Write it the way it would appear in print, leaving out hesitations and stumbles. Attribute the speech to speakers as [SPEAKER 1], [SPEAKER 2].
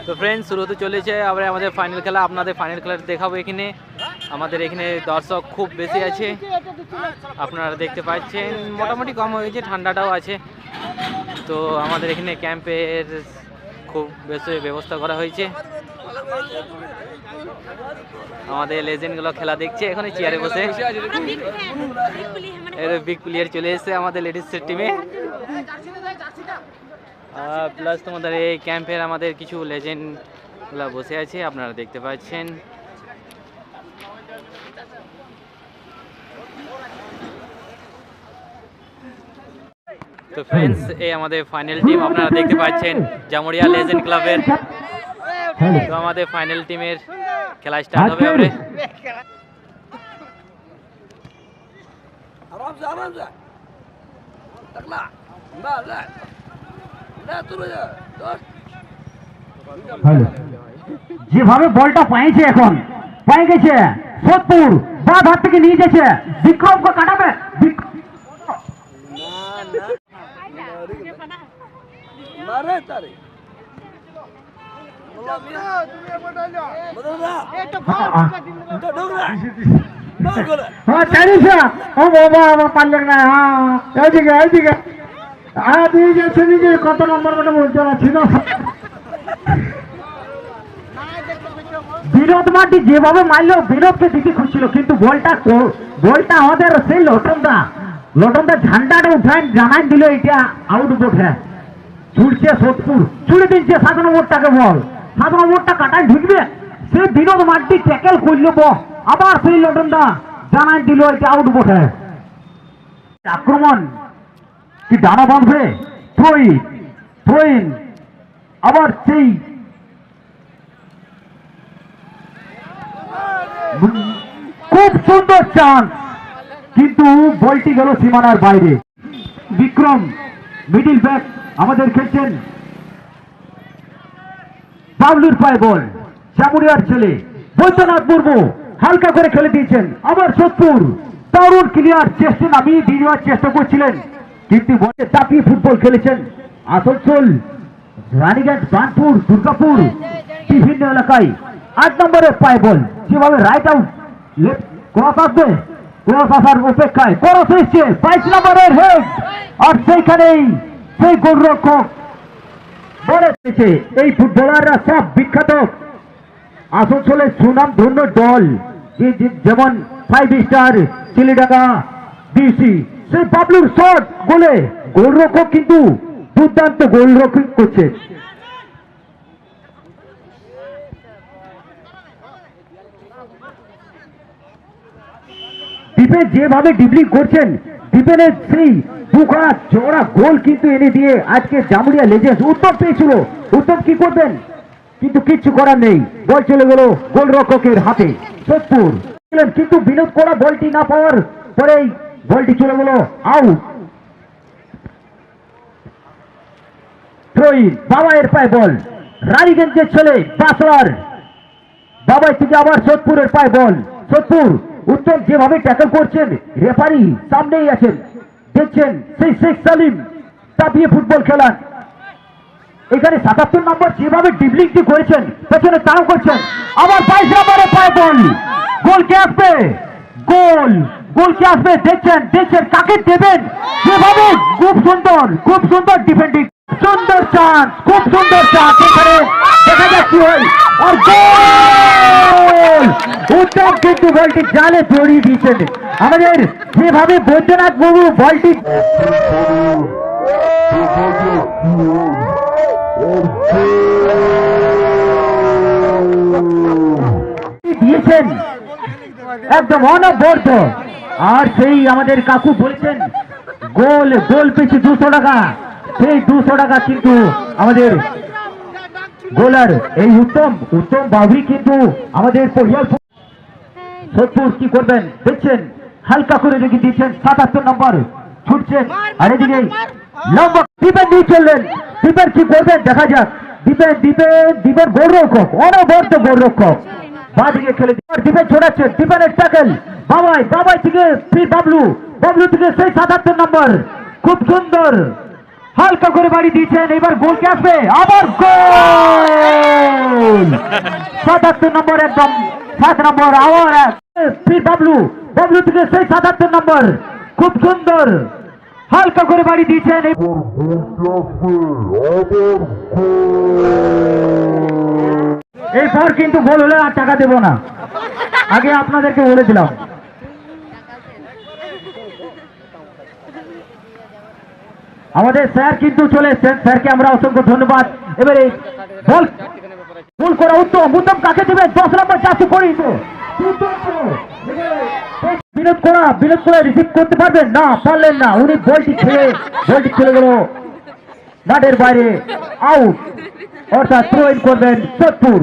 [SPEAKER 1] তো ফ্রেন্ডস, শুরু হতে চলেছে আবার আমাদের ফাইনাল খেলা। আপনাদের ফাইনাল খেলা দেখাবো এখানে। আমাদের এখানে দর্শক খুব বেশি আছে, আপনারা দেখতে পাচ্ছেন। মোটামুটি কম হয়েছে, ঠান্ডাটাও আছে। তো আমাদের এখানে ক্যাম্পের খুব বেশি ব্যবস্থা করা হয়েছে। আমাদের লেজেন্ডগুলো খেলা দেখছে এখানে চেয়ারে বসে। বিগ প্লেয়ার চলে এসেছে আমাদের লেডিসের টিমে। প্লাস তোমাদের এই ক্যাম্পের আমাদের কিছু লেজেন্ডগুলো বসে আছে, আপনারা দেখতে পাচ্ছেন। তো ফ্রেন্ডস, এই আমাদের ফাইনাল টিম আপনারা দেখতে পাচ্ছেন, জামুরিয়া লেজেন্ড ক্লাবের। তো আমাদের ফাইনাল টিমের খেলা স্টার্ট হবে এবারে।
[SPEAKER 2] যেভাবে বলটা পাইছে, এখন পাই গেছে সোদপুর, বাদ হাত থেকে নিয়ে গেছে, বিক্রমকে কাটাবে। কত নম্বর বলতে ছিল বিনোদ মাটি যেভাবে মারলো, বিনোদকে দিকে খুঁজছিল, কিন্তু বলটা আমাদের সেই লটনদা ঝান্ডাটা উঠায় জানাই দিল এটা আউট বোটে। ছুটছে সোদপুর, ছুড়ে দিচ্ছে 7 নম্বরটাকে, বল 7 নম্বরটা কাটায় ঢুকবে, সে বিনোদ মাটি ট্যাকেল করলো, আবার সেই লটনদা জানাই দিল এটা আউট বোটে। আক্রমণ কি ডানা বাঁধবে, থ্রোইন আবার সেই খুব সুন্দর চান্স, কিন্তু বলটি গেল সীমানার বাইরে। বিক্রম মিডিল ব্যাক আমাদের খেলছেন, বাবলুর পায়ে বল, জামুরিয়ার ছেলে বৈদ্যনাথ মুর্মু হালকা করে খেলে দিয়েছেন। আবার সোদপুর দারুণ ক্লিয়ার, চেষ্টা নামিয়ে দিয়ে দেওয়ার চেষ্টা করছিলেন, কিন্তু বলে চাপিয়ে ফুটবল খেলেছেন। আসানসোল, রানীগঞ্জ, বানপুর, দুর্গাপুর বিভিন্ন এলাকায় 8 নম্বরের পায়ে বল, যেভাবে রাইট আউট ক্রস আসবে, ক্রস আসার অপেক্ষায় ক্রস এসছে 22 নম্বরের হেড, আর সেইখানেই সেই গোলরক্ষক বলে দিয়েছে। এই ফুটবলাররা সব বিখ্যাত আসানসোলের সুনাম ধন্য দল, যেমন 5 স্টার, চিলিডাঙ্গা, বিসি। সেই বাবলুর শট গোলে, গোলরক্ষক কিন্তু দুর্দান্ত গোলরক্ষক করছে। ডিফেন্স যেভাবে ডিবলিং করছেন, ডিফেন্সের সেই দুখানা চড়া গোল কিন্তু এনে দিয়ে আজকে জামুরিয়া লেজেন্ডস উত্তর পেয়েছিল। উত্তর কি করবেন, কিন্তু কিচ্ছু করার নেই, বল চলে গেল গোলরক্ষকের হাতে। সোদপুর কিন্তু বিনোদ করা বলটি না পাওয়ার পরেই বলটি চলে গেল আউট। থ্রোইন, বাবাইয়ের পায়ে বল, রানীগঞ্জের ছেলে বাসলার, বাবাই থেকে আবার সোদপুরের পায়ে বল। সোদপুর উত্তম যেভাবে ট্যাকল করছেন, রেফারি সামনেই আছেন, দেখছেন সেই শেখ সালিম চাপিয়ে ফুটবল খেলান। এখানে 77 নম্বর যেভাবে ডিবলিংটি করেছেন, পেছনে তাও করছেন, আবার 22 নম্বরে পায়ে বল, গোল কে আসবে, গোল কে আসবে, দেখছেন কাকে দেবেন, যেভাবে খুব সুন্দর ডিফেন্ডিং, সুন্দর চান্স, খুব সুন্দর চান্স, এখানে দেখা যাক কি হয়, আর গোল! উত্তম কিন্তু বলটি জালে জড়িয়ে দিয়েছেন। আমাদের যেভাবে বৈদ্যনাথ বাবু বলটি দিয়েছেন একদম অনবদ্য, আর সেই আমাদের কাকু বলছেন গোল পিছু 200 টাকা, সেই 200 টাকা কিন্তু আমাদের গোলার এই উত্তম বাবরি কিন্তু আমাদের সোদপুর কি করবেন দেখছেন, হালকা করে রেখে দিচ্ছেন, 77 নম্বর ছুটছেন, আর এদিকে লম্বা ডিপেন নিয়ে চললেন, ডিপেন কি করবেন দেখা যাক। ডিপেন গোলরক্ষক, অনবদ্য গোলরক্ষক, বাদিকে খেলে ডিপেন ছড়াচ্ছেন, ডিপেনের ট্যাকল, বাবাই থেকে ফির বাবলু থেকে সেই 77 নম্বর, খুব সুন্দর হালকা করে বাড়ি দিয়েছেন। এবার গোল কে আসবে, আবার গোল! 77 নম্বর একদম 7 নম্বর আবার এক ফির বাবলু বাবলু থেকে সেই 77 নম্বর খুব সুন্দর হালকা করে বাড়ি দিয়েছেন এরপর কিন্তু গোল হলে আর টাকা দেবো না আগে আপনাদেরকে বলে দিলাম আমাদের স্যার কিন্তু চলে এসছেন স্যারকে আমরা অসংখ্য ধন্যবাদ এবারে বল গোল করা উত্তম কাকে দেবে 10 নম্বর চাষু করি বিনোদ করা রিসিভ করতে পারবেন না পারলেন না উনি বলটি ছেড়ে গেল মাঠের বাইরে আউট অর্থাৎ থ্রো ইন করবেন সোদপুর